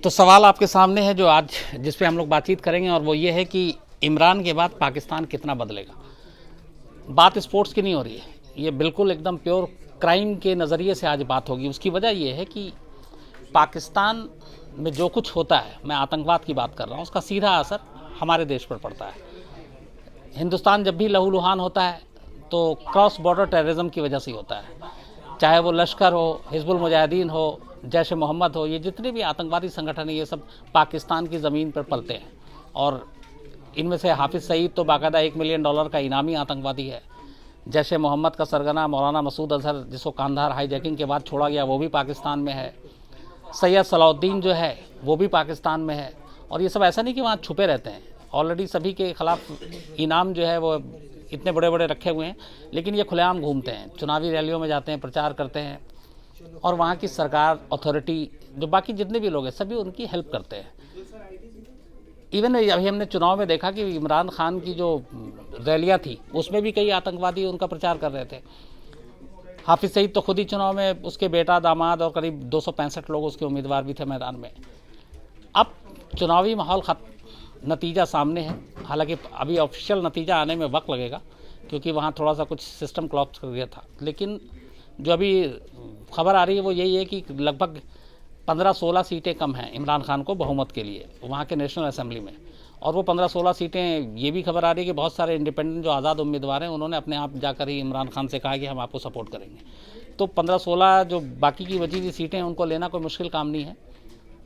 तो सवाल आपके सामने है जो आज जिस पे हम लोग बातचीत करेंगे, और वो ये है कि इमरान के बाद पाकिस्तान कितना बदलेगा। बात स्पोर्ट्स की नहीं हो रही है, ये बिल्कुल एकदम प्योर क्राइम के नज़रिए से आज बात होगी। उसकी वजह ये है कि पाकिस्तान में जो कुछ होता है, मैं आतंकवाद की बात कर रहा हूँ, उसका सीधा असर हमारे देश पर पड़ता है। हिंदुस्तान जब भी लहूलुहान होता है तो क्रॉस बॉर्डर टेररिज्म की वजह से होता है, चाहे वो लश्कर हो, हिजबुल मुजाहिदीन हो, जैश ए मोहम्मद हो, ये जितने भी आतंकवादी संगठन हैं ये सब पाकिस्तान की ज़मीन पर पलते हैं। और इनमें से हाफिज़ सईद तो बाकायदा $1 मिलियन का इनामी आतंकवादी है। जैश ए मोहम्मद का सरगना मौलाना मसूद अजहर, जिसको कांधार हाईजैकिंग के बाद छोड़ा गया, वो भी पाकिस्तान में है। सैयद सलाउद्दीन जो है वो भी पाकिस्तान में है। और ये सब ऐसा नहीं कि वहाँ छुपे रहते हैं, ऑलरेडी सभी के ख़िलाफ़ इनाम जो है वो इतने बड़े बड़े रखे हुए हैं, लेकिन ये खुलेआम घूमते हैं, चुनावी रैलियों में जाते हैं, प्रचार करते हैं, और वहाँ की सरकार, अथॉरिटी, जो बाकी जितने भी लोग हैं सभी उनकी हेल्प करते हैं। इवन अभी हमने चुनाव में देखा कि इमरान खान की जो रैलियाँ थी उसमें भी कई आतंकवादी उनका प्रचार कर रहे थे। हाफिज़ सईद तो खुद ही चुनाव में, उसके बेटा, दामाद और करीब 265 लोग उसके उम्मीदवार भी थे मैदान में। अब चुनावी माहौल नतीजा सामने है, हालांकि अभी ऑफिशियल नतीजा आने में वक्त लगेगा क्योंकि वहाँ थोड़ा सा कुछ सिस्टम क्लॉप्स कर गया था। लेकिन जो अभी खबर आ रही है वो यही है कि लगभग 15-16 सीटें कम हैं इमरान खान को बहुमत के लिए वहाँ के नेशनल असेंबली में। और वो 15-16 सीटें, ये भी खबर आ रही है कि बहुत सारे इंडिपेंडेंट जो आज़ाद उम्मीदवार हैं उन्होंने अपने आप जाकर ही इमरान खान से कहा कि हम आपको सपोर्ट करेंगे। तो 15-16 जो बाकी की बची हुई सीटें उनको लेना कोई मुश्किल काम नहीं है।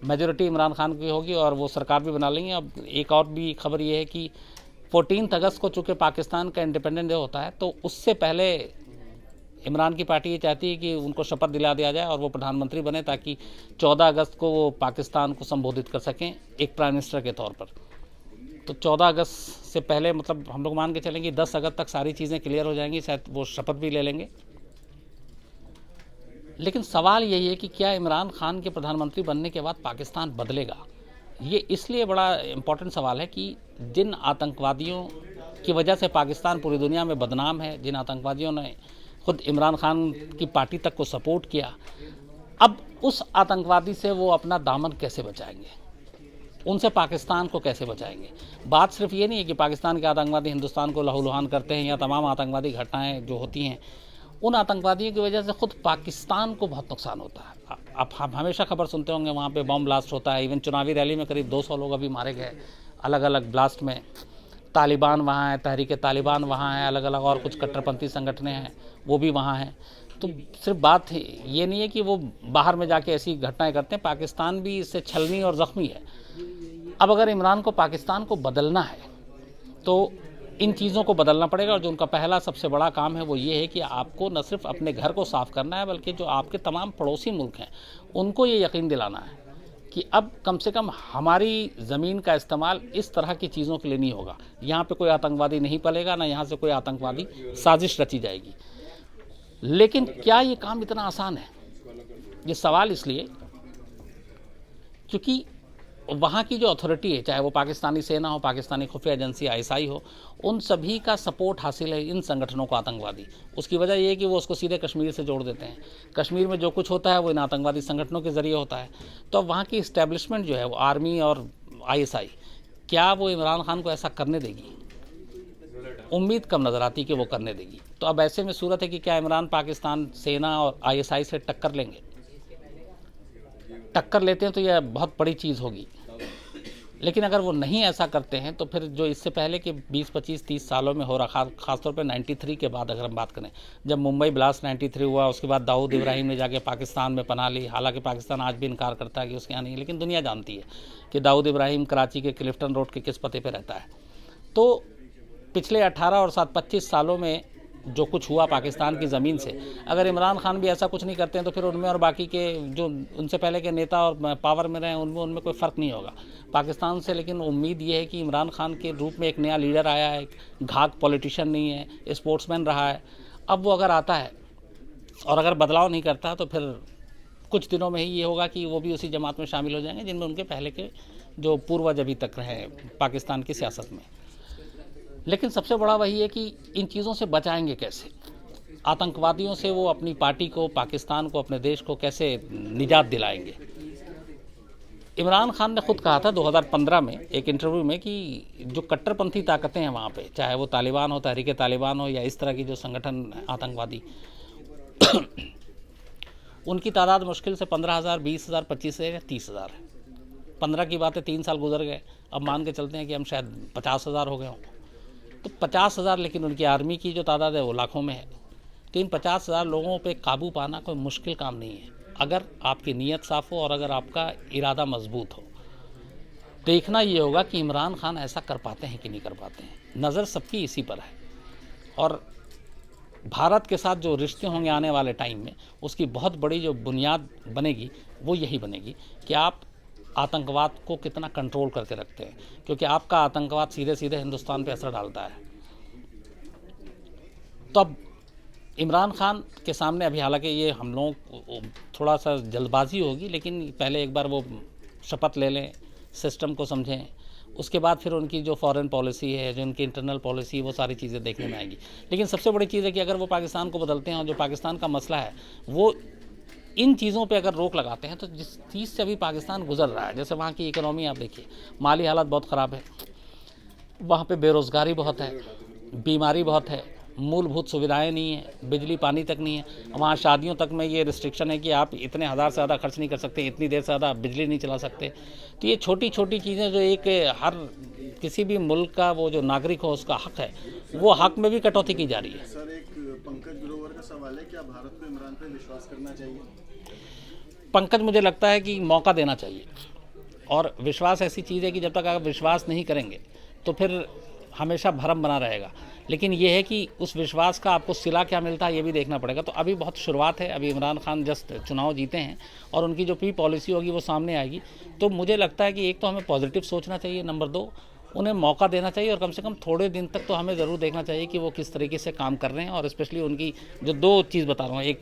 मेजोरिटी इमरान खान की होगी और वो सरकार भी बना लेंगे। अब एक और भी खबर ये है कि 14 अगस्त को चूँकि पाकिस्तान का इंडिपेंडेंस डे होता है, तो उससे पहले इमरान की पार्टी ये चाहती है कि उनको शपथ दिला दिया जाए और वो प्रधानमंत्री बने, ताकि 14 अगस्त को वो पाकिस्तान को संबोधित कर सकें एक प्राइम मिनिस्टर के तौर पर। तो 14 अगस्त से पहले, मतलब हम लोग मान के चलेंगे 10 अगस्त तक सारी चीज़ें क्लियर हो जाएंगी, शायद वो शपथ भी ले लेंगे। लेकिन सवाल यही है कि क्या इमरान खान के प्रधानमंत्री बनने के बाद पाकिस्तान बदलेगा। ये इसलिए बड़ा इम्पोर्टेंट सवाल है कि जिन आतंकवादियों की वजह से पाकिस्तान पूरी दुनिया में बदनाम है, जिन आतंकवादियों ने खुद इमरान खान की पार्टी तक को सपोर्ट किया, अब उस आतंकवादी से वो अपना दामन कैसे बचाएंगे, उनसे पाकिस्तान को कैसे बचाएंगे। बात सिर्फ ये नहीं है कि पाकिस्तान के आतंकवादी हिंदुस्तान को लहूलुहान करते हैं या तमाम आतंकवादी घटनाएं जो होती हैं उन आतंकवादियों की वजह से खुद पाकिस्तान को बहुत नुकसान होता है। आप हमेशा खबर सुनते होंगे वहाँ पे बम ब्लास्ट होता है। इवन चुनावी रैली में करीब 200 लोग अभी मारे गए अलग अलग ब्लास्ट में। तालिबान वहाँ है, तहरीक तालिबान वहाँ है, अलग अलग और कुछ कट्टरपंथी संगठनें हैं वो भी वहाँ हैं। तो सिर्फ बात ये नहीं है कि वो बाहर में जाके ऐसी घटनाएं करते हैं, पाकिस्तान भी इससे छलनी और ज़ख्मी है। अब अगर इमरान को पाकिस्तान को बदलना है तो इन चीज़ों को बदलना पड़ेगा, और जो उनका पहला सबसे बड़ा काम है वो ये है कि आपको न सिर्फ अपने घर को साफ़ करना है, बल्कि जो आपके तमाम पड़ोसी मुल्क हैं उनको ये यकीन दिलाना है कि अब कम से कम हमारी ज़मीन का इस्तेमाल इस तरह की चीज़ों के लिए नहीं होगा। यहाँ पे कोई आतंकवादी नहीं पलेगा, ना यहाँ से कोई आतंकवादी साजिश रची जाएगी। लेकिन क्या ये काम इतना आसान है? ये सवाल इसलिए क्योंकि वहाँ की जो अथॉरिटी है, चाहे वो पाकिस्तानी सेना हो, पाकिस्तानी खुफिया एजेंसी ISI हो, उन सभी का सपोर्ट हासिल है इन संगठनों को आतंकवादी। उसकी वजह ये है कि वो उसको सीधे कश्मीर से जोड़ देते हैं। कश्मीर में जो कुछ होता है वो इन आतंकवादी संगठनों के ज़रिए होता है। तो अब वहाँ की इस्टेब्लिशमेंट जो है वो आर्मी और ISI, क्या वो इमरान खान को ऐसा करने देगी? उम्मीद कम नज़र आती कि वो करने देगी। तो अब ऐसे में सूरत है कि क्या इमरान पाकिस्तान सेना और ISI से टक्कर लेंगे? टक्कर लेते हैं तो यह बहुत बड़ी चीज़ होगी। लेकिन अगर वो नहीं ऐसा करते हैं तो फिर जो इससे पहले के 20, 25, 30 सालों में हो रहा, ख़ासतौर पे 93 के बाद अगर हम बात करें, जब मुंबई ब्लास्ट 93 हुआ, उसके बाद दाऊद इब्राहिम ने जाके पाकिस्तान में पनाह ली। हालांकि पाकिस्तान आज भी इनकार करता है कि उसके यहाँ नहीं, लेकिन दुनिया जानती है कि दाऊद इब्राहिम कराची के क्लिफ्टन रोड के किस पते पर रहता है। तो पिछले 18 और 25 सालों में जो कुछ हुआ पाकिस्तान की ज़मीन से, अगर इमरान खान भी ऐसा कुछ नहीं करते हैं तो फिर उनमें और बाकी के जो उनसे पहले के नेता और पावर में रहे उनमें कोई फ़र्क नहीं होगा पाकिस्तान से। लेकिन उम्मीद ये है कि इमरान खान के रूप में एक नया लीडर आया है, घाक पॉलिटिशियन नहीं है, स्पोर्ट्समैन रहा है। अब वो अगर आता है और अगर बदलाव नहीं करता तो फिर कुछ दिनों में ही ये होगा कि वो भी उसी जमात में शामिल हो जाएंगे जिनमें उनके पहले के जो पूर्वज अभी तक रहे पाकिस्तान की सियासत में। लेकिन सबसे बड़ा वही है कि इन चीज़ों से बचाएंगे कैसे, आतंकवादियों से वो अपनी पार्टी को, पाकिस्तान को, अपने देश को कैसे निजात दिलाएंगे। इमरान खान ने खुद कहा था 2015 में एक इंटरव्यू में कि जो कट्टरपंथी ताकतें हैं वहाँ पे, चाहे वो तालिबान हो, तहरीक तालिबान हो, या इस तरह की जो संगठन आतंकवादी उनकी तादाद मुश्किल से 15,000, 20,000, 25,000 या 30,000 है। 15 की बात है, 3 साल गुजर गए, अब मान के चलते हैं कि हम शायद 50,000 हो गए हों। तो 50,000, लेकिन उनकी आर्मी की जो तादाद है वो लाखों में है। तो इन 50,000 लोगों पे काबू पाना कोई मुश्किल काम नहीं है, अगर आपकी नीयत साफ़ हो और अगर आपका इरादा मजबूत हो। देखना ये होगा कि इमरान खान ऐसा कर पाते हैं कि नहीं कर पाते हैं। नज़र सबकी इसी पर है, और भारत के साथ जो रिश्ते होंगे आने वाले टाइम में, उसकी बहुत बड़ी जो बुनियाद बनेगी वो यही बनेगी कि आप आतंकवाद को कितना कंट्रोल करके रखते हैं, क्योंकि आपका आतंकवाद सीधे सीधे हिंदुस्तान पे असर डालता है। तो अब इमरान खान के सामने अभी, हालांकि ये हम लोग थोड़ा सा जल्दबाजी होगी, लेकिन पहले एक बार वो शपथ ले लें, सिस्टम को समझें, उसके बाद फिर उनकी जो फॉरेन पॉलिसी है, जो उनकी इंटरनल पॉलिसी है, वो सारी चीज़ें देखने में आएंगी। लेकिन सबसे बड़ी चीज़ है कि अगर वो पाकिस्तान को बदलते हैं और जो पाकिस्तान का मसला है वो इन चीज़ों पे अगर रोक लगाते हैं, तो जिस चीज़ से अभी पाकिस्तान गुजर रहा है, जैसे वहाँ की इकोनॉमी आप देखिए, माली हालत बहुत ख़राब है, वहाँ पे बेरोज़गारी बहुत है, बीमारी बहुत है, मूलभूत सुविधाएं नहीं है, बिजली पानी तक नहीं है। वहाँ शादियों तक में ये रिस्ट्रिक्शन है कि आप इतने हज़ार से ज़्यादा खर्च नहीं कर सकते, इतनी देर से ज़्यादा बिजली नहीं चला सकते। तो ये छोटी छोटी चीज़ें जो एक हर किसी भी मुल्क का वो जो नागरिक हो उसका हक है, वो हक में भी कटौती की जा रही है। सर, एक पंकज ग्रोवर का सवाल है, क्या भारत को इमरान पर विश्वास करना चाहिए? पंकज, मुझे लगता है कि मौका देना चाहिए, और विश्वास ऐसी चीज़ है कि जब तक आप विश्वास नहीं करेंगे तो फिर हमेशा भरम बना रहेगा। लेकिन ये है कि उस विश्वास का आपको सिला क्या मिलता है ये भी देखना पड़ेगा। तो अभी बहुत शुरुआत है, अभी इमरान खान जस्ट चुनाव जीते हैं और उनकी जो पॉलिसी होगी वो सामने आएगी। तो मुझे लगता है कि एक तो हमें पॉजिटिव सोचना चाहिए, नंबर 2 उन्हें मौका देना चाहिए, और कम से कम थोड़े दिन तक तो हमें ज़रूर देखना चाहिए कि वो किस तरीके से काम कर रहे हैं। और स्पेशली उनकी जो 2 चीज़ बता रहा हूँ, एक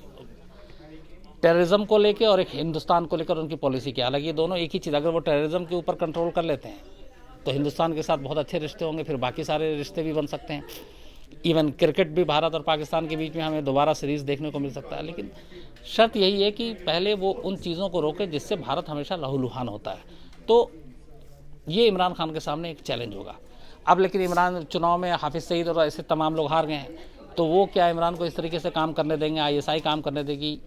टेररिज्म को लेकर और एक हिंदुस्तान को लेकर उनकी पॉलिसी क्या, हालांकि ये दोनों एक ही चीज़, अगर वो टेररिज्म के ऊपर कंट्रोल कर लेते हैं तो हिंदुस्तान के साथ बहुत अच्छे रिश्ते होंगे, फिर बाकी सारे रिश्ते भी बन सकते हैं। इवन क्रिकेट भी भारत और पाकिस्तान के बीच में हमें दोबारा सीरीज़ देखने को मिल सकता है। लेकिन शर्त यही है कि पहले वो उन चीज़ों को रोके जिससे भारत हमेशा लहूलुहान होता है। तो ये इमरान खान के सामने एक चैलेंज होगा। अब लेकिन इमरान चुनाव में हाफिज़ सईद और ऐसे तमाम लोग हार गए हैं, तो वो क्या इमरान को इस तरीके से काम करने देंगे, ISI काम करने देगी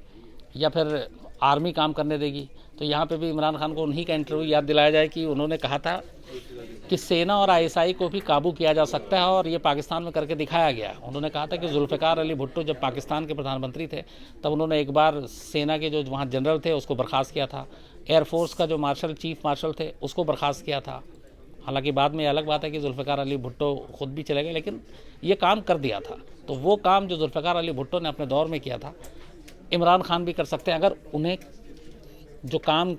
या फिर आर्मी काम करने देगी? तो यहाँ पे भी इमरान खान को उन्हीं का इंटरव्यू याद दिलाया जाए कि उन्होंने कहा था कि सेना और ISI को भी काबू किया जा सकता है, और ये पाकिस्तान में करके दिखाया गया। उन्होंने कहा था कि जुल्फ़िकार अली भुट्टो जब पाकिस्तान के प्रधानमंत्री थे तब उन्होंने एक बार सेना के जो वहाँ जनरल थे उसको बर्खास्त किया था, एयरफोर्स का जो चीफ मार्शल थे उसको बर्खास्त किया था। हालांकि बाद में अलग बात है कि जुल्फ़िकार अली भुट्टो खुद भी चले गए, लेकिन ये काम कर दिया था। तो वो काम जो जुल्फ़िकार अली भुट्टो ने अपने दौर में किया था, इमरान खान भी कर सकते हैं, अगर उन्हें जो काम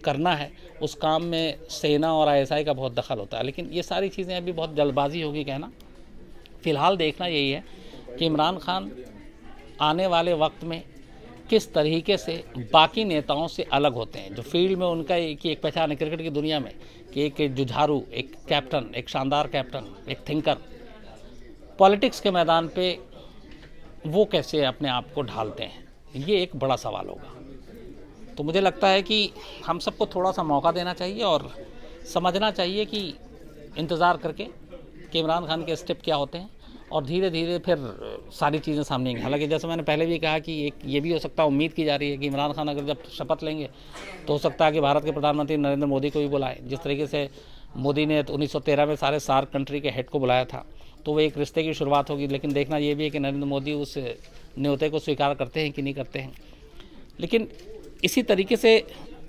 करना है उस काम में सेना और ISI का बहुत दखल होता है। लेकिन ये सारी चीज़ें अभी बहुत जल्दबाजी होगी कहना। फ़िलहाल देखना यही है कि इमरान खान आने वाले वक्त में किस तरीके से बाकी नेताओं से अलग होते हैं। जो फील्ड में उनका एक पहचान है क्रिकेट की दुनिया में कि एक जुझारू, एक कैप्टन, एक शानदार कैप्टन, एक थिंकर, पॉलिटिक्स के मैदान पे वो कैसे अपने आप को ढालते हैं, ये एक बड़ा सवाल होगा। तो मुझे लगता है कि हम सबको थोड़ा सा मौका देना चाहिए और समझना चाहिए कि इंतज़ार करके कि इमरान खान के स्टेप क्या होते हैं, और धीरे धीरे फिर सारी चीज़ें सामने आएंगी। हालांकि जैसे मैंने पहले भी कहा कि एक ये भी हो सकता है, उम्मीद की जा रही है कि इमरान खान अगर जब शपथ लेंगे तो हो सकता है कि भारत के प्रधानमंत्री नरेंद्र मोदी को भी बुलाएं। जिस तरीके से मोदी ने 1913 में सारे सार्क कंट्री के हेड को बुलाया था, तो वो एक रिश्ते की शुरुआत होगी। लेकिन देखना ये भी है कि नरेंद्र मोदी उस न्योते को स्वीकार करते हैं कि नहीं करते हैं। लेकिन इसी तरीके से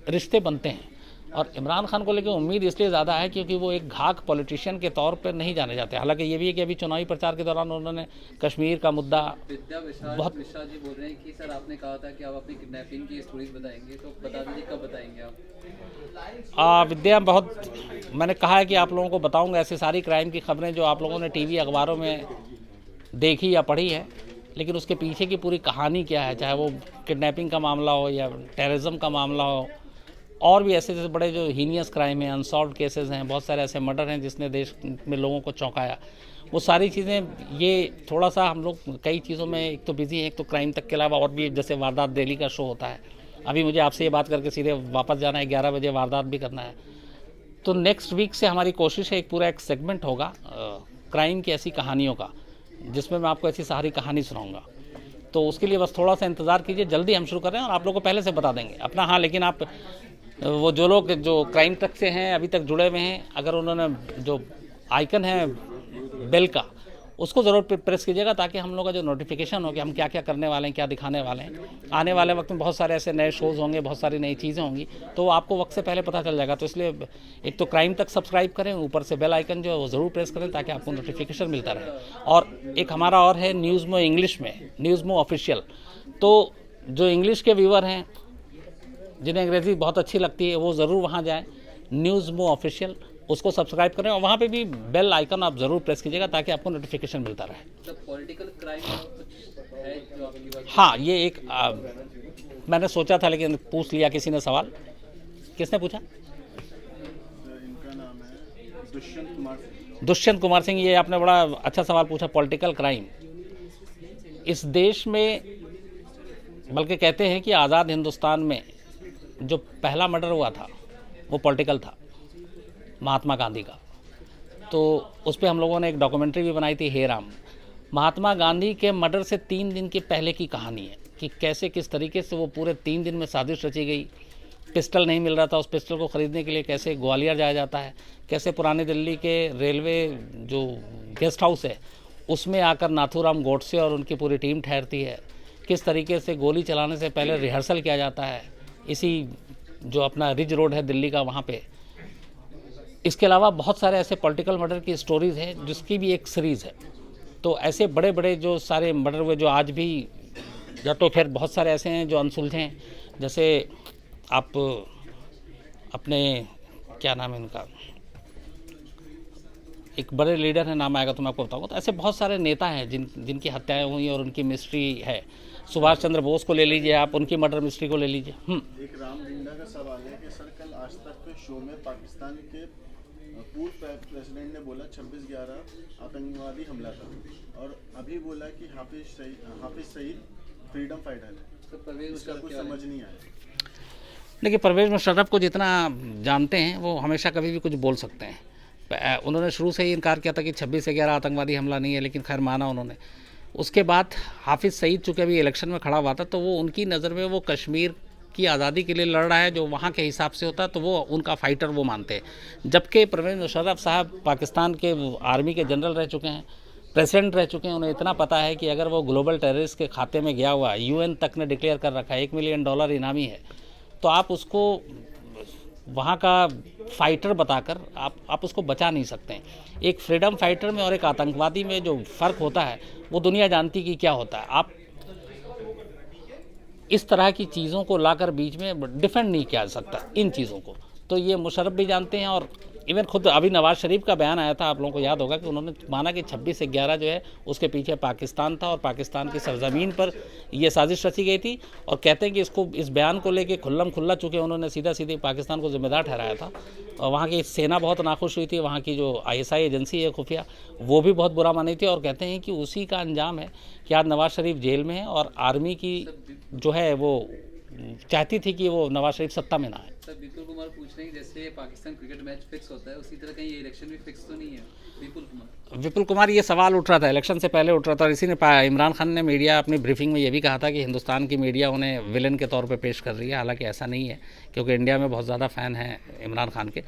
रिश्ते बनते हैं, और इमरान खान को लेकर उम्मीद इसलिए ज़्यादा है क्योंकि वो एक घाक पॉलिटिशियन के तौर पर नहीं जाने जाते। हालांकि ये भी है कि अभी चुनावी प्रचार के दौरान उन्होंने कश्मीर का मुद्दा बहुत मिश्रा जी बोल रहे हैं कि सर आपने कहा था कि आप अपनी किडनैपिंग की स्टोरीज बताएंगे, तो बता दीजिए कब बताएंगे आप? विद्या, बहुत मैंने कहा है कि आप लोगों को बताऊँगा ऐसी सारी क्राइम की खबरें जो आप लोगों ने TV अखबारों में देखी या पढ़ी है, लेकिन उसके पीछे की पूरी कहानी क्या है, चाहे वो किडनैपिंग का मामला हो या टेररिज्म का मामला हो, और भी ऐसे जैसे बड़े जो हीनियस क्राइम हैं, अनसॉल्व्ड केसेस हैं, बहुत सारे ऐसे मर्डर हैं जिसने देश में लोगों को चौंकाया, वो सारी चीज़ें। ये थोड़ा सा हम लोग कई चीज़ों में एक तो बिजी हैं, एक तो क्राइम तक के अलावा और भी, जैसे वारदात डेली का शो होता है अभी मुझे आपसे ये बात करके सीधे वापस जाना है, 11 बजे वारदात भी करना है। तो नेक्स्ट वीक से हमारी कोशिश है, एक सेगमेंट होगा क्राइम की ऐसी कहानियों का, जिसमें मैं आपको ऐसी सारी कहानी सुनाऊंगा। तो उसके लिए बस थोड़ा सा इंतज़ार कीजिए, जल्दी हम शुरू कर रहे हैं और आप लोगों को पहले से बता देंगे अपना। हाँ, लेकिन आप वो जो लोग जो क्राइम तक से हैं, अभी तक जुड़े हुए हैं, अगर उन्होंने जो आइकन है बेल का, उसको ज़रूर प्रेस कीजिएगा, ताकि हम लोग का जो नोटिफिकेशन हो कि हम क्या क्या करने वाले हैं, क्या दिखाने वाले हैं। आने वाले वक्त में बहुत सारे ऐसे नए शोज़ होंगे, बहुत सारी नई चीज़ें होंगी, तो आपको वक्त से पहले पता चल जाएगा। तो इसलिए एक तो क्राइम तक सब्सक्राइब करें, ऊपर से बेल आइकन जो है वो ज़रूर प्रेस करें, ताकि आपको नोटिफिकेशन मिलता रहे। और एक हमारा और है न्यूज़मो इंग्लिश में, न्यूज़मो ऑफिशियल। तो जो इंग्लिश के व्यूअर हैं, जिन्हें अंग्रेज़ी बहुत अच्छी लगती है, वो ज़रूर वहाँ जाएँ, न्यूज़मो ऑफिशियल, उसको सब्सक्राइब करें और वहाँ पे भी बेल आइकन आप ज़रूर प्रेस कीजिएगा, ताकि आपको नोटिफिकेशन मिलता रहे। मतलब पॉलिटिकल क्राइम कुछ है जो आपकी बात? हाँ, ये एक मैंने सोचा था, लेकिन पूछ लिया किसी ने सवाल। किसने पूछा? इनका नाम है दुष्यंत कुमार सिंह। दुष्यंत कुमार सिंह। ये आपने बड़ा अच्छा सवाल पूछा। पॉलिटिकल क्राइम इस देश में, बल्कि कहते हैं कि आज़ाद हिंदुस्तान में जो पहला मर्डर हुआ था वो पॉलिटिकल था, महात्मा गांधी का। तो उस पर हम लोगों ने एक डॉक्यूमेंट्री भी बनाई थी, हे राम। महात्मा गांधी के मर्डर से 3 दिन के पहले की कहानी है कि कैसे किस तरीके से वो पूरे 3 दिन में साजिश रची गई। पिस्टल नहीं मिल रहा था, उस पिस्टल को ख़रीदने के लिए कैसे ग्वालियर जाया जाता है, कैसे पुरानी दिल्ली के रेलवे जो गेस्ट हाउस है उसमें आकर नाथूराम गोडसे और उनकी पूरी टीम ठहरती है, किस तरीके से गोली चलाने से पहले रिहर्सल किया जाता है इसी जो अपना रिज रोड है दिल्ली का, वहाँ पे। इसके अलावा बहुत सारे ऐसे पॉलिटिकल मर्डर की स्टोरीज़ हैं, जिसकी भी एक सीरीज़ है। तो ऐसे बड़े बड़े जो सारे मर्डर हुए, जो आज भी, या तो फिर बहुत सारे ऐसे हैं जो अनसुलझे हैं। जैसे आप अपने, क्या नाम है इनका, एक बड़े लीडर है, नाम आएगा तो मैं आपको बताऊंगा। तो ऐसे बहुत सारे नेता हैं जिनकी हत्याएं हुई और उनकी मिस्ट्री है। सुभाष चंद्र बोस को ले लीजिए आप, उनकी मर्डर मिस्ट्री को ले लीजिए। एक राम डिंडा का सवाल है कि सर, कल आज तक के शो में पाकिस्तान के पूर्व प्रेसिडेंट ने बोला 26/11 आतंकवादी हमला था, और अभी बोला कि हाफिज सईद फ्रीडम फाइटर है। तो परवेज इसका मुशर्रफ कुछ क्या है? समझ नहीं आया। देखिए, परवेज़ मुशर्रफ को जितना जानते हैं, वो हमेशा कभी भी कुछ बोल सकते हैं। उन्होंने शुरू से ही इनकार किया था कि 26/11 आतंकवादी हमला नहीं है, लेकिन खैर माना उन्होंने। उसके बाद हाफिज़ सईद चूँकि अभी इलेक्शन में खड़ा हुआ था, तो वो उनकी नज़र में वो कश्मीर की आज़ादी के लिए लड़ रहा है, जो वहाँ के हिसाब से होता है, तो वो उनका फाइटर वो मानते हैं। जबकि परवेज़ मुशर्रफ साहब पाकिस्तान के आर्मी के जनरल रह चुके हैं, प्रेसिडेंट रह चुके हैं। उन्हें इतना पता है कि अगर वो ग्लोबल टेररिस्ट के खाते में गया हुआ, UN तक ने डिक्लेयर कर रखा है, $1 मिलियन इनामी है, तो आप उसको वहाँ का फाइटर बताकर आप उसको बचा नहीं सकते हैं। एक फ्रीडम फाइटर में और एक आतंकवादी में जो फ़र्क होता है, वो दुनिया जानती कि क्या होता है। आप इस तरह की चीज़ों को लाकर बीच में डिफेंड नहीं किया जा सकता इन चीज़ों को। तो ये मुशर्रफ भी जानते हैं, और इवन खुद अभी नवाज़ शरीफ का बयान आया था, आप लोगों को याद होगा कि उन्होंने माना कि 26/11 जो है उसके पीछे पाकिस्तान था, और पाकिस्तान की सरजमीन पर ये साजिश रची गई थी। और कहते हैं कि इस बयान को लेके खुल्लम खुल्ला, चूँकि उन्होंने सीधा पाकिस्तान को जिम्मेदार ठहराया था, और वहाँ की सेना बहुत नाखुश हुई थी, वहाँ की जो ISI एजेंसी है खुफिया, वो भी बहुत बुरा मानी थी। और कहते हैं कि उसी का अंजाम है कि आज नवाज़ शरीफ जेल में है, और आर्मी की जो है वो चाहती थी कि वो नवाज़ शरीफ सत्ता में ना आए। सर, विपुल कुमार पूछ रहे हैं जैसे पाकिस्तान क्रिकेट मैच फिक्स होता है, उसी तरह कहीं ये इलेक्शन भी फिक्स तो नहीं है? विपुल कुमार ये सवाल उठ रहा था, इलेक्शन से पहले उठ रहा था, और इसी ने इमरान खान ने मीडिया अपनी ब्रीफिंग में ये भी कहा था कि हिंदुस्तान की मीडिया उन्हें विलन के तौर पे पेश कर रही है। हालांकि ऐसा नहीं है, क्योंकि इंडिया में बहुत ज़्यादा फ़ैन हैं इमरान खान के।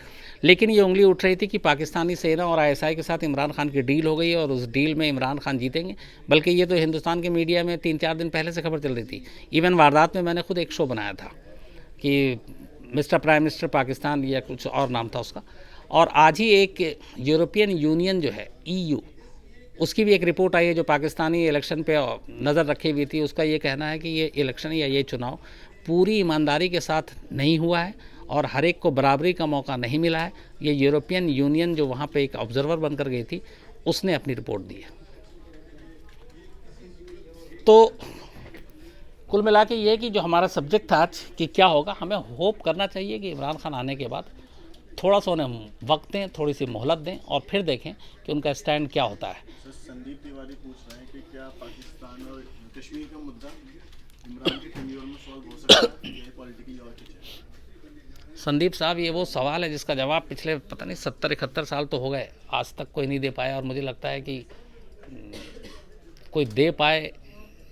लेकिन ये उंगली उठ रही थी कि पाकिस्तानी सेना और ISI के साथ इमरान खान की डील हो गई है, और उस डील में इमरान खान जीतेंगे। बल्कि ये तो हिंदुस्तान के मीडिया में 3-4 दिन पहले से खबर चल रही थी। इवन वारदात में मैंने खुद एक शो बनाया था कि मिस्टर प्राइम मिनिस्टर पाकिस्तान, या कुछ और नाम था उसका। और आज ही एक यूरोपियन यूनियन जो है EU, उसकी भी एक रिपोर्ट आई है जो पाकिस्तानी इलेक्शन पे नज़र रखी हुई थी। उसका ये कहना है कि ये इलेक्शन या ये चुनाव पूरी ईमानदारी के साथ नहीं हुआ है, और हर एक को बराबरी का मौका नहीं मिला है। ये यूरोपियन यूनियन जो वहाँ पे एक ऑब्जर्वर बनकर गई थी, उसने अपनी रिपोर्ट दी है। तो कुल मिला के ये कि जो हमारा सब्जेक्ट था आज कि क्या होगा, हमें होप करना चाहिए कि इमरान खान आने के बाद थोड़ा सा उन्हें वक्त दें, थोड़ी सी मोहलत दें, और फिर देखें कि उनका स्टैंड क्या होता है। सर, संदीप तिवारी पूछ रहे हैं कि क्या पाकिस्तान और कश्मीर का मुद्दा इमरान की टेन्योर में सॉल्व हो सकता है, ये पॉलिटिकली और कुछ है? संदीप साहब, ये वो सवाल है जिसका जवाब पिछले पता नहीं 70-71 साल तो हो गए, आज तक कोई नहीं दे पाया। और मुझे लगता है कि कोई दे पाए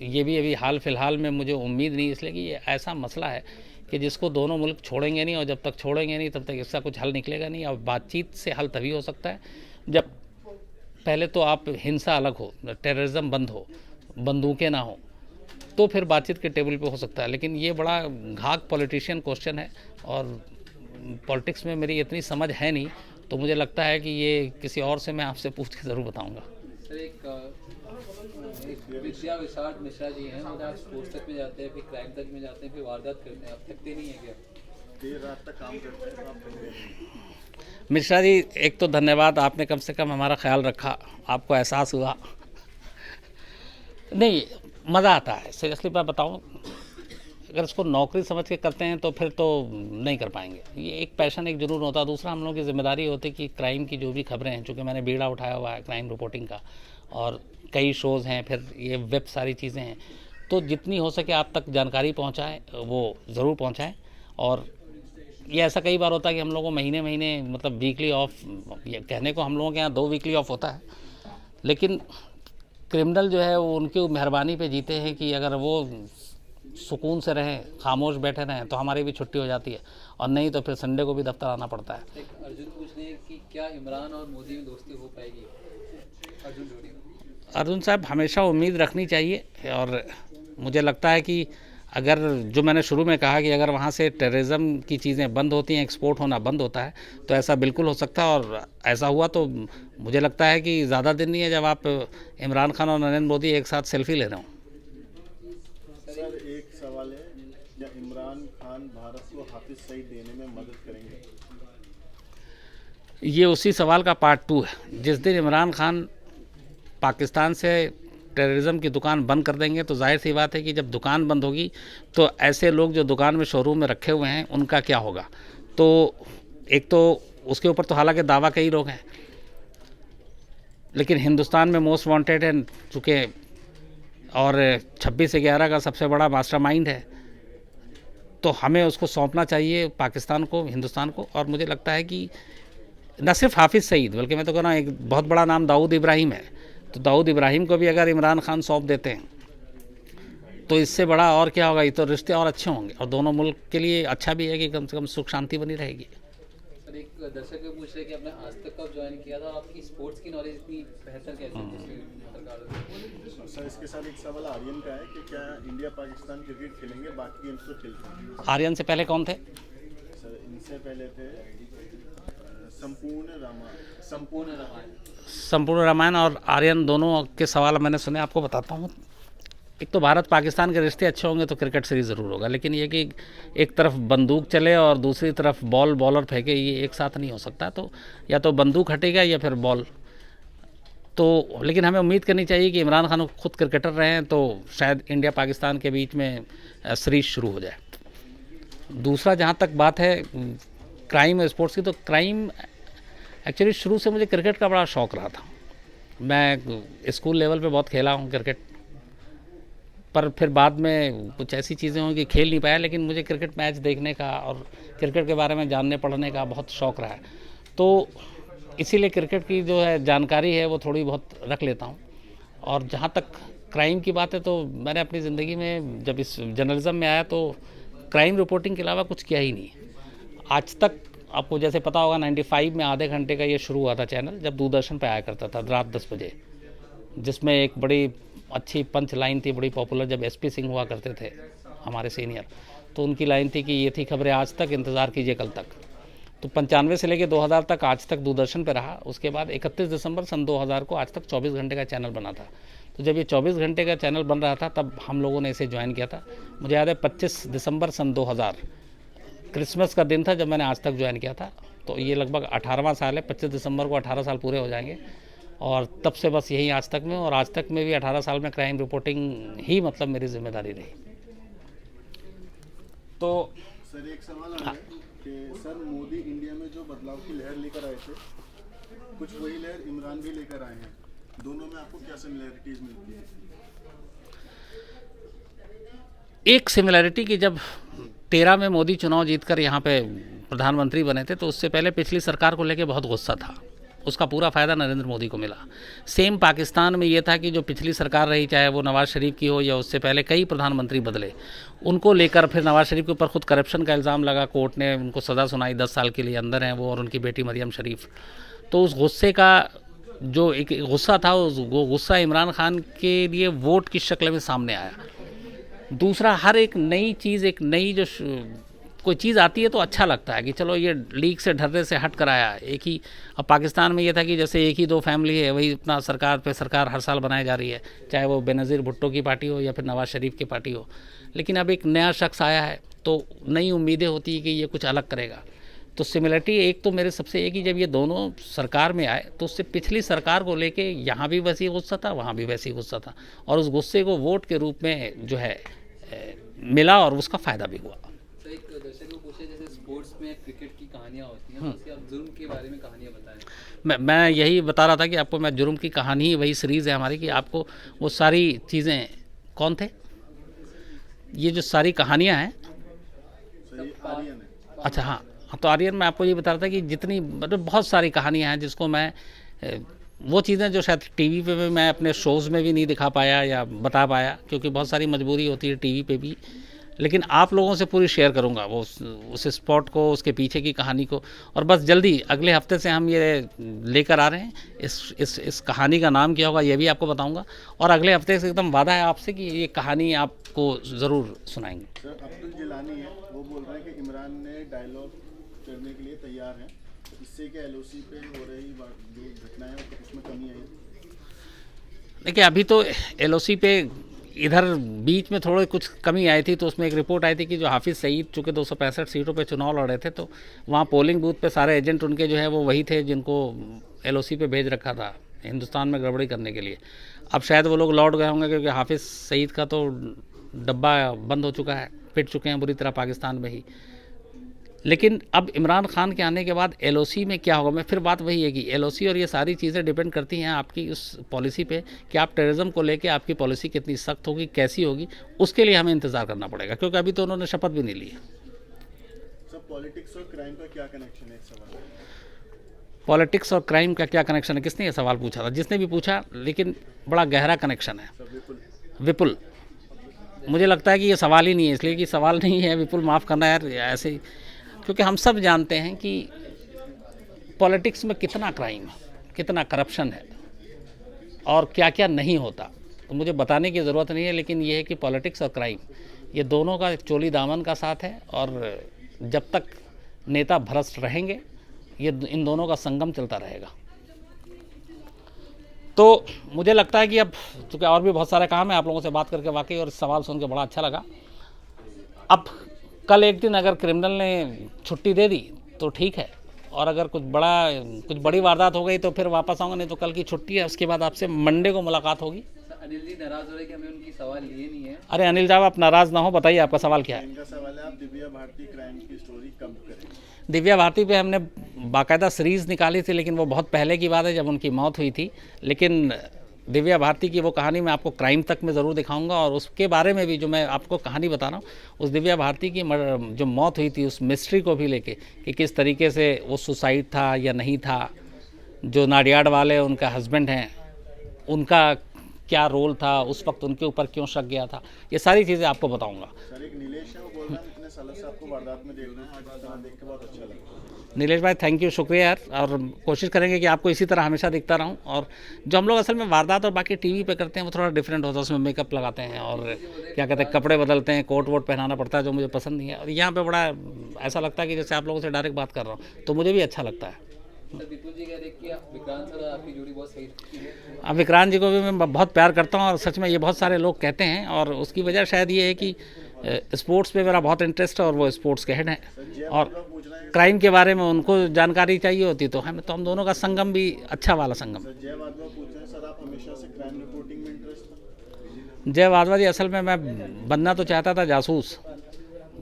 ये भी अभी हाल फिलहाल में मुझे उम्मीद नहीं, इसलिए कि ये ऐसा मसला है कि जिसको दोनों मुल्क छोड़ेंगे नहीं, और जब तक छोड़ेंगे नहीं तब तक इसका कुछ हल निकलेगा नहीं। और बातचीत से हल तभी हो सकता है जब पहले तो आप हिंसा अलग हो, टेररिज्म बंद हो, बंदूकें ना हो, तो फिर बातचीत के टेबल पे हो सकता है। लेकिन ये बड़ा घाक पॉलिटिशियन क्वेश्चन है, और पॉलिटिक्स में मेरी इतनी समझ है नहीं, तो मुझे लगता है कि ये किसी और से मैं आपसे पूछ के ज़रूर बताऊंगा। सर एक विद्या विशारद मिश्रा जी हैं, मतलब आप स्पोर्ट्स तक में जाते हैं, फिर क्राइम तक में जाते हैं, फिर वारदात करते हैं, आप थकते नहीं है क्या? देर रात तक काम करते हैं तो आप थकते नहीं। मिश्रा जी, एक तो धन्यवाद, आपने कम से कम हमारा ख्याल रखा, आपको एहसास हुआ। नहीं, मज़ा आता है, सीरियसली मैं बताऊँ, अगर इसको नौकरी समझ के करते हैं तो फिर तो नहीं कर पाएंगे। ये एक पैशन, एक जुनून होता है। दूसरा, हम लोगों की जिम्मेदारी होती है कि क्राइम की जो भी खबरें हैं, चूँकि मैंने बीड़ा उठाया हुआ है क्राइम रिपोर्टिंग का, और कई शोज़ हैं, फिर ये वेब सारी चीज़ें हैं, तो जितनी हो सके आप तक जानकारी पहुँचाएँ वो ज़रूर पहुँचाएँ। और ये ऐसा कई बार होता है कि हम लोगों को महीने महीने मतलब वीकली ऑफ, ये कहने को हम लोगों के यहाँ 2 वीकली ऑफ होता है, लेकिन क्रिमिनल जो है वो उनकी मेहरबानी पे जीते हैं कि अगर वो सुकून से रहें, खामोश बैठे रहें, तो हमारी भी छुट्टी हो जाती है, और नहीं तो फिर संडे को भी दफ्तर आना पड़ता है। एक अर्जुन पूछ रहे हैं कि क्या इमरान और मोदी में दोस्ती हो पाएगी? अर्जुन जोड़ी में। अर्जुन साहब, हमेशा उम्मीद रखनी चाहिए, और मुझे लगता है कि अगर जो मैंने शुरू में कहा कि अगर वहाँ से टेररिज्म की चीज़ें बंद होती हैं, एक्सपोर्ट होना बंद होता है, तो ऐसा बिल्कुल हो सकता है। और ऐसा हुआ तो मुझे लगता है कि ज़्यादा दिन नहीं है जब आप इमरान खान और नरेंद्र मोदी एक साथ सेल्फी ले रहे हो। सर एक सवाल है, क्या इमरान खान भारत को हाफिज सईद देने में मदद करेंगे? ये उसी सवाल का पार्ट 2 है। जिस दिन इमरान खान पाकिस्तान से टेररिज्म की दुकान बंद कर देंगे, तो जाहिर सी बात है कि जब दुकान बंद होगी तो ऐसे लोग जो दुकान में, शोरूम में रखे हुए हैं, उनका क्या होगा। तो एक तो उसके ऊपर तो हालांकि दावा कई लोग हैं, लेकिन हिंदुस्तान में मोस्ट वांटेड है चूँकि, और 26/11 का सबसे बड़ा मास्टरमाइंड है, तो हमें उसको सौंपना चाहिए पाकिस्तान को, हिंदुस्तान को। और मुझे लगता है कि न सिर्फ हाफिज़ सईद, बल्कि मैं तो कह रहा हूँ एक बहुत बड़ा नाम दाऊद इब्राहिम है, तो दाऊद इब्राहिम को भी अगर इमरान खान सौंप देते हैं तो इससे बड़ा और क्या होगा। ये तो रिश्ते और अच्छे होंगे, और दोनों मुल्क के लिए अच्छा भी है कि कम से कम सुख शांति बनी रहेगी। सर एक दर्शक ये पूछ रहे कि आपने आज तक कब ज्वाइन किया था, और आपकी स्पोर्ट्स की नॉलेज इतनी बेहतर कैसे है? सर इसके साथ एक सवाल आर्यन का है कि क्या इंडिया पाकिस्तान क्रिकेट खेलेंगे, बाकी गेम्स तो खेलते हैं? आर्यन से पहले कौन थे? सर इनसे पहले थे संपूर्ण रामायण और आर्यन, दोनों के सवाल मैंने सुने। आपको बताता हूँ, एक तो भारत पाकिस्तान के रिश्ते अच्छे होंगे तो क्रिकेट सीरीज ज़रूर होगा, लेकिन ये कि एक तरफ बंदूक चले और दूसरी तरफ बॉलर फेंके, ये एक साथ नहीं हो सकता। तो या तो बंदूक हटेगा या फिर बॉल। तो लेकिन हमें उम्मीद करनी चाहिए कि इमरान खान खुद क्रिकेटर रहे हैं, तो शायद इंडिया पाकिस्तान के बीच में सीरीज शुरू हो जाए। दूसरा, जहाँ तक बात है क्राइम और स्पोर्ट्स की, तो क्राइम एक्चुअली शुरू से मुझे क्रिकेट का बड़ा शौक़ रहा था। मैं स्कूल लेवल पे बहुत खेला हूँ क्रिकेट, पर फिर बाद में कुछ ऐसी चीज़ें हुई कि खेल नहीं पाया, लेकिन मुझे क्रिकेट मैच देखने का और क्रिकेट के बारे में जानने पढ़ने का बहुत शौक़ रहा है। तो इसीलिए क्रिकेट की जो है जानकारी है वो थोड़ी बहुत रख लेता हूँ। और जहाँ तक क्राइम की बात है, तो मैंने अपनी ज़िंदगी में जब इस जर्नलिज्म में आया तो क्राइम रिपोर्टिंग के अलावा कुछ किया ही नहीं। आज तक आपको जैसे पता होगा 95 में आधे घंटे का ये शुरू हुआ था चैनल, जब दूरदर्शन पे आया करता था रात 10 बजे, जिसमें एक बड़ी अच्छी पंच लाइन थी, बड़ी पॉपुलर, जब एसपी सिंह हुआ करते थे हमारे सीनियर, तो उनकी लाइन थी कि ये थी खबरें आज तक, इंतज़ार कीजिए कल तक। तो 95 से लेकर 2000 तक आज तक दूरदर्शन पे रहा। उसके बाद 31 दिसंबर सन 2000 को आज तक 24 घंटे का चैनल बना था। तो जब ये 24 घंटे का चैनल बन रहा था तब हम लोगों ने इसे ज्वाइन किया था। मुझे याद है 25 दिसंबर सन 2000 क्रिसमस का दिन था जब मैंने आज तक ज्वाइन किया था। तो ये लगभग 18वां साल है, 25 दिसंबर को 18 साल पूरे हो जाएंगे, और तब से बस यही आज तक में, और आज तक में भी 18 साल में क्राइम रिपोर्टिंग ही मतलब मेरी जिम्मेदारी रही। तो सर एक सवाल आ रहा है कि सर मोदी इंडिया में जो बदलाव की लहर लेकर आए थे, कुछ वही लहर इमरान भी लेकर आए हैं, दोनों में आपको क्या सिमिलैरिटीज मिलती है? एक सिमिलैरिटी कि जब 13 में मोदी चुनाव जीतकर यहाँ पे प्रधानमंत्री बने थे तो उससे पहले पिछली सरकार को लेके बहुत गुस्सा था, उसका पूरा फ़ायदा नरेंद्र मोदी को मिला। सेम पाकिस्तान में ये था कि जो पिछली सरकार रही, चाहे वो नवाज़ शरीफ की हो या उससे पहले कई प्रधानमंत्री बदले, उनको लेकर फिर नवाज़ शरीफ के ऊपर खुद करप्शन का इल्ज़ाम लगा, कोर्ट ने उनको सज़ा सुनाई, 10 साल के लिए अंदर हैं वो और उनकी बेटी मरियम शरीफ। तो उस गुस्से का जो एक गुस्सा था, वो गुस्सा इमरान खान के लिए वोट की शक्ल में सामने आया। दूसरा, हर एक नई चीज़, एक नई जो कोई चीज़ आती है तो अच्छा लगता है कि चलो ये लीग से ढर्रे से हट कर आया। एक ही, अब पाकिस्तान में ये था कि जैसे एक ही दो फैमिली है, वही अपना सरकार पे सरकार हर साल बनाई जा रही है, चाहे वो बेनज़ीर भुट्टो की पार्टी हो या फिर नवाज़ शरीफ की पार्टी हो। लेकिन अब एक नया शख्स आया है तो नई उम्मीदें होती है कि ये कुछ अलग करेगा। तो सिमिलरिटी एक तो मेरे सबसे एक ही, जब ये दोनों सरकार में आए तो उससे पिछली सरकार को लेके यहाँ भी वैसी गुस्सा था, वहाँ भी वैसी गुस्सा था, और उस गुस्से को वोट के रूप में जो है मिला और उसका फ़ायदा भी हुआ। तो एक दर्शक को पूछे, जैसे स्पोर्ट्स में क्रिकेट की कहानियाँ होती हैं, तो आप जुर्म के बारे में कहानियाँ बताएं। मैं यही बता रहा था कि आपको मैं जुर्म की कहानी, वही सीरीज़ है हमारी, कि आपको वो सारी चीज़ें, कौन थे ये जो सारी कहानियाँ हैं, अच्छा हाँ, तो आर्यन में आपको ये बता रहा था कि जितनी मतलब बहुत सारी कहानियाँ हैं जिसको मैं वो चीज़ें जो शायद टीवी पे भी मैं अपने शोज़ में भी नहीं दिखा पाया या बता पाया, क्योंकि बहुत सारी मजबूरी होती है टीवी पे भी, लेकिन आप लोगों से पूरी शेयर करूंगा वो उस स्पॉट को, उसके पीछे की कहानी को। और बस जल्दी अगले हफ्ते से हम ये लेकर आ रहे हैं, इस कहानी का नाम क्या होगा ये भी आपको बताऊंगा, और अगले हफ्ते से एकदम वादा है आपसे कि ये कहानी आपको ज़रूर सुनाएंगे। सर, अब्दुल जिलानी है, वो बोल रहे हैं कि इमरान ने डायलॉग करने के लिए तैयार हैं, इससे क्या एलओसी पे हो रही जो घटनाएं हैं उसमें कमी आई? देखिए, अभी तो एलओसी पे इधर बीच में थोड़ी कुछ कमी आई थी, तो उसमें एक रिपोर्ट आई थी कि जो हाफिज़ सईद चूँकि 265 सीटों पे चुनाव लड़ रहे थे, तो वहाँ पोलिंग बूथ पे सारे एजेंट उनके जो है वो वही थे जिनको एलओसी पे भेज रखा था हिंदुस्तान में गड़बड़ी करने के लिए। अब शायद वो लोग लौट गए होंगे, क्योंकि हाफिज़ सईद का तो डब्बा बंद हो चुका है, पिट चुके हैं बुरी तरह पाकिस्तान में ही। लेकिन अब इमरान खान के आने के बाद एलओसी में क्या होगा, मैं फिर बात वही है कि एलओसी और ये सारी चीज़ें डिपेंड करती हैं आपकी उस पॉलिसी पे कि आप टेररिज्म को लेके आपकी पॉलिसी कितनी सख्त होगी, कैसी होगी, उसके लिए हमें इंतज़ार करना पड़ेगा, क्योंकि अभी तो उन्होंने शपथ भी नहीं ली है। सर, पॉलिटिक्स और क्राइम का क्या कनेक्शन है? एक सवाल है। पॉलिटिक्स और क्राइम का क्या कनेक्शन है? किसने ये सवाल पूछा था? जिसने भी पूछा, लेकिन बड़ा गहरा कनेक्शन है। विपुल, मुझे लगता है कि ये सवाल ही नहीं है, इसलिए कि सवाल नहीं है। विपुल, माफ़ करना यार, ऐसे, क्योंकि हम सब जानते हैं कि पॉलिटिक्स में कितना क्राइम है, कितना करप्शन है और क्या क्या नहीं होता, तो मुझे बताने की ज़रूरत नहीं है। लेकिन ये है कि पॉलिटिक्स और क्राइम ये दोनों का चोली दामन का साथ है, और जब तक नेता भ्रष्ट रहेंगे ये इन दोनों का संगम चलता रहेगा। तो मुझे लगता है कि अब चूँकि और भी बहुत सारे काम है, आप लोगों से बात करके वाकई और सवाल सुन के बड़ा अच्छा लगा। अब कल एक दिन अगर क्रिमिनल ने छुट्टी दे दी तो ठीक है, और अगर कुछ बड़ी वारदात हो गई तो फिर वापस आऊँगा, नहीं तो कल की छुट्टी है, उसके बाद आपसे मंडे को मुलाकात होगी। अनिल जी नाराज़ हो रहे कि हमें उनकी सवाल लिए नहीं है। अरे अनिल साहब, आप नाराज़ ना हो, बताइए आपका सवाल क्या है? इनका सवाल है, आप दिव्या भारती क्राइम की स्टोरी कब करेंगे? दिव्या भारती पे हमने बाकायदा सीरीज़ निकाली थी, लेकिन वो बहुत पहले की बात है जब उनकी मौत हुई थी। लेकिन दिव्या भारती की वो कहानी मैं आपको क्राइम तक में ज़रूर दिखाऊंगा, और उसके बारे में भी जो मैं आपको कहानी बता रहा हूँ, उस दिव्या भारती की जो मौत हुई थी उस मिस्ट्री को भी लेके कि किस तरीके से वो सुसाइड था या नहीं था, जो नाडियाड वाले उनका हस्बैंड हैं उनका क्या रोल था, उस वक्त उनके ऊपर क्यों शक गया था, ये सारी चीज़ें आपको बताऊँगा। सर, एक नीलेश है, वो बोल रहे हैं इतने सालों से आपको वारदात में देख रहे हैं, आज तरह देख के बहुत अच्छा लगा। नीलेश भाई, थैंक यू, शुक्रिया यार, और कोशिश करेंगे कि आपको इसी तरह हमेशा दिखता रहूं। और जो हम लोग असल में वारदात और बाकी टीवी पे करते हैं वो थोड़ा डिफरेंट होता है, उसमें मेकअप लगाते हैं और क्या कहते हैं कपड़े बदलते हैं, कोट वोट पहनाना पड़ता है, जो मुझे पसंद नहीं है। और यहाँ पे बड़ा ऐसा लगता है कि जैसे आप लोगों से डायरेक्ट बात कर रहा हूँ, तो मुझे भी अच्छा लगता है। विपुल जी कह रहे कि विक्रांत सर आपकी जोड़ी बहुत सही है। अब विक्रांत जी को भी मैं बहुत प्यार करता हूँ, और सच में ये बहुत सारे लोग कहते हैं, और उसकी वजह शायद ये है कि स्पोर्ट्स पे मेरा बहुत इंटरेस्ट है, और वो स्पोर्ट्स के हेड हैं, और क्राइम के बारे में उनको जानकारी चाहिए होती तो हम दोनों का संगम भी अच्छा वाला संगम। जय वाधवा पूछ रहे हैं, सर आप हमेशा से क्राइम रिपोर्टिंग में इंटरेस्ट? जय वाधवा जी, असल में मैं बनना तो चाहता था जासूस,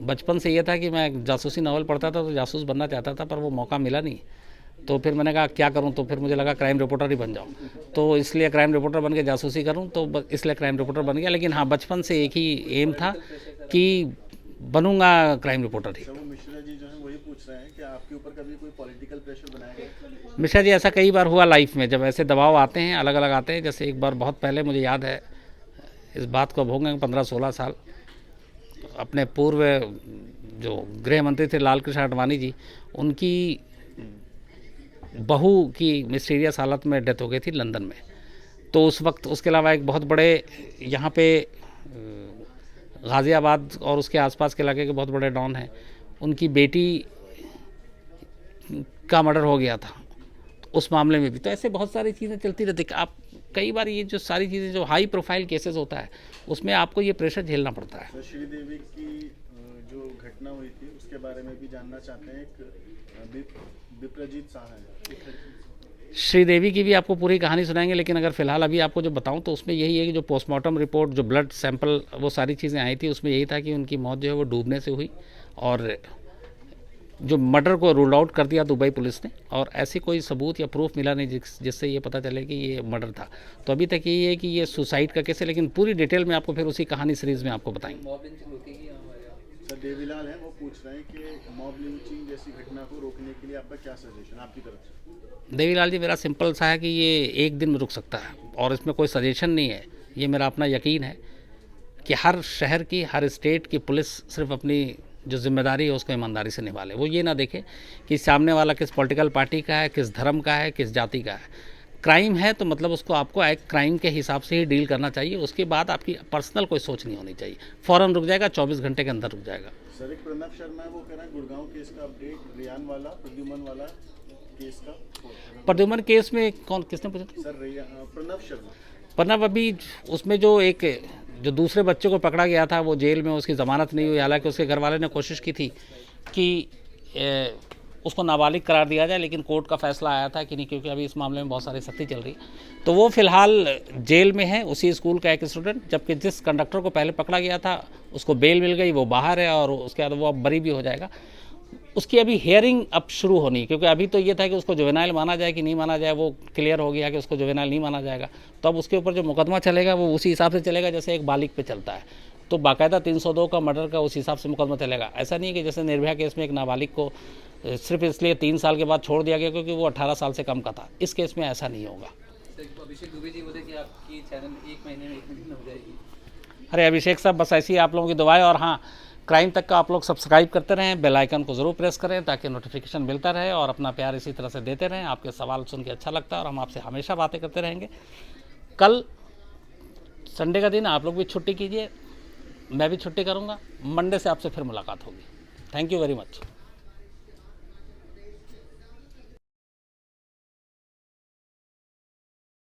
बचपन से ये था कि मैं जासूसी नावल पढ़ता था तो जासूस बनना चाहता था, पर वो मौका मिला नहीं। तो फिर मैंने कहा क्या करूं, तो फिर मुझे लगा क्राइम रिपोर्टर ही बन जाऊं, तो इसलिए क्राइम रिपोर्टर बन के जासूसी करूं, तो इसलिए क्राइम रिपोर्टर बन गया। लेकिन हाँ, बचपन से एक ही एम था कि बनूंगा क्राइम रिपोर्टर ही। वो मिश्रा जी जो है वही पूछ रहे हैं कि आपके ऊपर कभी कोई पॉलिटिकल प्रेशर बनाया गया? मिश्रा जी, ऐसा कई बार हुआ लाइफ में, जब ऐसे दबाव आते हैं अलग अलग आते हैं। जैसे एक बार बहुत पहले मुझे याद है, इस बात को भोगेंगे 15-16 साल, अपने पूर्व जो गृह मंत्री थे लाल कृष्ण आडवाणी जी, उनकी बहू की मिस्टीरियस हालत में डेथ हो गई थी लंदन में। तो उस वक्त उसके अलावा एक बहुत बड़े यहाँ पे गाज़ियाबाद और उसके आसपास के इलाके के बहुत बड़े डॉन हैं, उनकी बेटी का मर्डर हो गया था उस मामले में भी। तो ऐसे बहुत सारी चीज़ें चलती रहती। आप कई बार ये जो सारी चीज़ें जो हाई प्रोफाइल केसेस होता है उसमें आपको ये प्रेशर झेलना पड़ता है। तो श्रीदेवी की जो घटना हुई थी उसके बारे में भी जानना चाहते हैं। एक विप्रजीत शाह है, श्रीदेवी की भी आपको पूरी कहानी सुनाएंगे, लेकिन अगर फ़िलहाल अभी आपको जो बताऊं तो उसमें यही है कि जो पोस्टमार्टम रिपोर्ट, जो ब्लड सैंपल, वो सारी चीज़ें आई थी, उसमें यही था कि उनकी मौत जो है वो डूबने से हुई, और जो मर्डर को रूल आउट कर दिया दुबई पुलिस ने, और ऐसी कोई सबूत या प्रूफ मिला नहीं जिससे ये पता चले कि ये मर्डर था। तो अभी तक यही है कि ये सुसाइड का केस है, लेकिन पूरी डिटेल में आपको फिर उसी कहानी सीरीज़ में आपको बताएंगे। मॉब लिंचिंग रुकेगी हमारे यहाँ? सर देवीलाल है, वो पूछ रहे हैं कि मॉब लिंचिंग जैसी घटना को रोकने के लिए आपका क्या सजेशन आपकी तरफ से? देवीलाल जी, मेरा सिंपल सा है कि ये एक दिन में रुक सकता है, और इसमें कोई सजेशन नहीं है। ये मेरा अपना यकीन है कि हर शहर की, हर स्टेट की पुलिस सिर्फ अपनी जो जिम्मेदारी है उसको ईमानदारी से निभा ले। वो ये ना देखे कि सामने वाला किस पॉलिटिकल पार्टी का है, किस धर्म का है, किस जाति का है। क्राइम है तो मतलब उसको आपको एक क्राइम के हिसाब से ही डील करना चाहिए। उसके बाद आपकी पर्सनल कोई सोच नहीं होनी चाहिए। फ़ौरन रुक जाएगा, 24 घंटे के अंदर रुक जाएगा। सर एक प्रणव शर्मा है, वो कह रहे हैं गुड़गांव केस का अपडेट, रियान वाला, प्रद्युमन वाला केस का। प्रद्युमन केस में कौन, किसने पूछा? सर प्रणव शर्मा। प्रणव अभी उसमें जो दूसरे बच्चे को पकड़ा गया था वो जेल में, उसकी ज़मानत नहीं हुई। हालांकि उसके घर वाले ने कोशिश की थी कि उसको नाबालिग करार दिया जाए, लेकिन कोर्ट का फैसला आया था कि नहीं, क्योंकि अभी इस मामले में बहुत सारी सख्ती चल रही। तो वो फ़िलहाल जेल में है, उसी स्कूल का एक स्टूडेंट। जबकि जिस कंडक्टर को पहले पकड़ा गया था उसको बेल मिल गई, वो बाहर है, और उसके बाद वो अब बरी भी हो जाएगा। उसकी अभी हियरिंग अब शुरू होनी, क्योंकि अभी तो ये था कि उसको जुवेनाइल माना जाए कि नहीं माना जाए, वो क्लियर हो गया कि उसको जुवेनाइल नहीं माना जाएगा। तो अब उसके ऊपर जो मुकदमा चलेगा वो उसी हिसाब से चलेगा जैसे एक बालिग पे चलता है। तो बाकायदा 302 का मर्डर का उस हिसाब से मुकदमा चलेगा। ऐसा नहीं है कि जैसे निर्भया केस में एक नाबालिग को सिर्फ इसलिए 3 साल के बाद छोड़ दिया गया क्योंकि वो 18 साल से कम का था। इस केस में ऐसा नहीं होगा। अभिषेक दुबे जी बोले कि आपकी चैनल 1 महीने में 1 मिलियन हो जाएगी। अरे अभिषेक साहब, बस ऐसी आप लोगों की दुआएं, और हाँ, क्राइम तक का आप लोग सब्सक्राइब करते रहें, बेल आइकन को ज़रूर प्रेस करें ताकि नोटिफिकेशन मिलता रहे, और अपना प्यार इसी तरह से देते रहें। आपके सवाल सुन के अच्छा लगता है, और हम आपसे हमेशा बातें करते रहेंगे। कल संडे का दिन, आप लोग भी छुट्टी कीजिए, मैं भी छुट्टी करूँगा। मंडे से आपसे फिर मुलाकात होगी। Thank you very much.